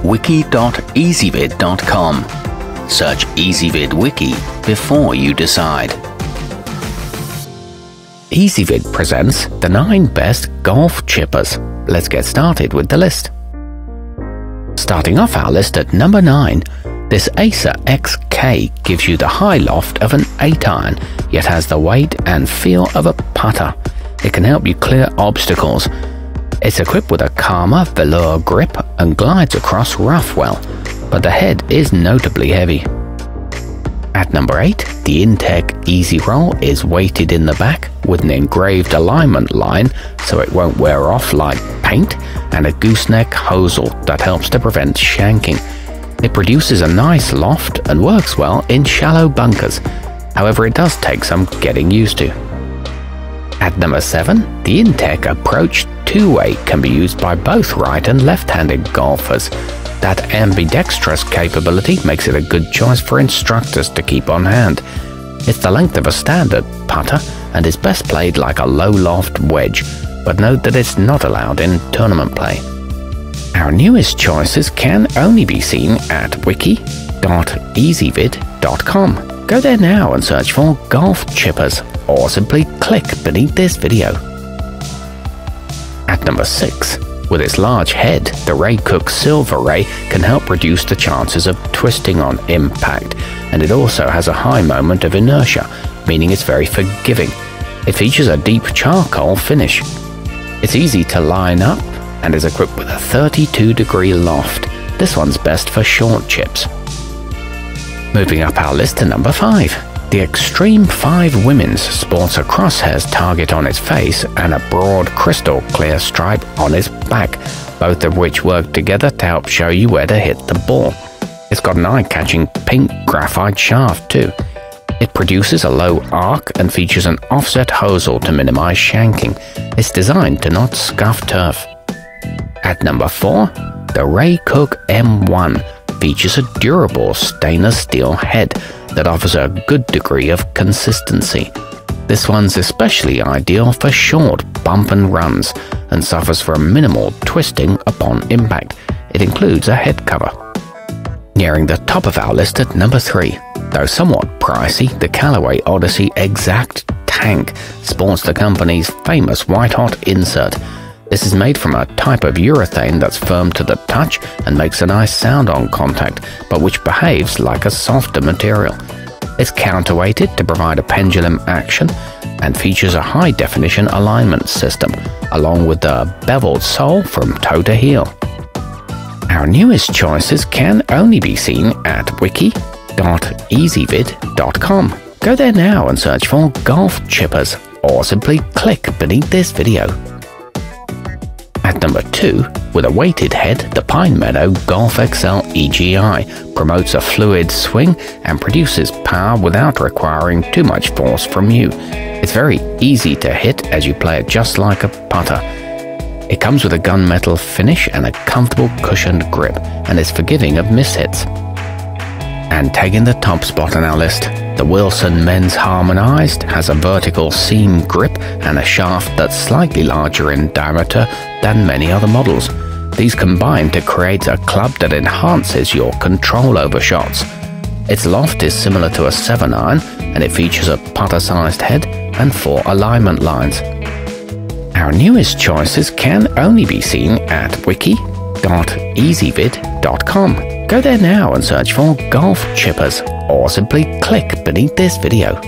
wiki.ezvid.com. Search Ezvid Wiki before you decide. Ezvid presents the 9 best golf chippers. Let's get started with the list. Starting off our list at number 9, this Acer XK gives you the high loft of an 8-iron, yet has the weight and feel of a putter. It can help you clear obstacles. It's equipped with a calmer velour grip and glides across rough well, but the head is notably heavy. At number 8, the Intech Easy Roll is weighted in the back with an engraved alignment line so it won't wear off like paint, and a gooseneck hosel that helps to prevent shanking. It produces a nice loft and works well in shallow bunkers, however it does take some getting used to. At number 7, the Intech Approach 2-Way can be used by both right and left-handed golfers. That ambidextrous capability makes it a good choice for instructors to keep on hand. It's the length of a standard putter and is best played like a low-loft wedge, but note that it's not allowed in tournament play. Our newest choices can only be seen at wiki.ezvid.com. Go there now and search for golf chippers, or simply click beneath this video. At number 6, with its large head, the Ray Cook Silver Ray can help reduce the chances of twisting on impact, and it also has a high moment of inertia, meaning it's very forgiving. It features a deep charcoal finish. It's easy to line up and is equipped with a 32-degree loft. This one's best for short chips. Moving up our list to number 5. The Extreme 5 Women's sports a crosshairs target on its face and a broad crystal clear stripe on its back, both of which work together to help show you where to hit the ball. It's got an eye-catching pink graphite shaft too. It produces a low arc and features an offset hosel to minimize shanking. It's designed to not scuff turf. At number 4, the Ray Cook M1 features a durable stainless steel head that offers a good degree of consistency. This one's especially ideal for short bump and runs and suffers from minimal twisting upon impact. It includes a head cover. Nearing the top of our list at number 3, though somewhat pricey, the Callaway Odyssey Exact Tank sports the company's famous white-hot insert. This is made from a type of urethane that's firm to the touch and makes a nice sound on contact, but which behaves like a softer material. It's counterweighted to provide a pendulum action and features a high-definition alignment system, along with the beveled sole from toe to heel. Our newest choices can only be seen at wiki.ezvid.com. Go there now and search for golf chippers, or simply click beneath this video. At number 2, with a weighted head, the Pine Meadow Golf XL EGI promotes a fluid swing and produces power without requiring too much force from you. It's very easy to hit as you play it just like a putter. It comes with a gunmetal finish and a comfortable cushioned grip, and is forgiving of mishits. And taking the top spot on our list, the Wilson Men's Harmonized has a vertical seam grip and a shaft that's slightly larger in diameter than many other models. These combine to create a club that enhances your control over shots. Its loft is similar to a 7-iron, and it features a putter-sized head and 4 alignment lines. Our newest choices can only be seen at wiki.ezvid.com. Go there now and search for golf chippers, or simply click beneath this video.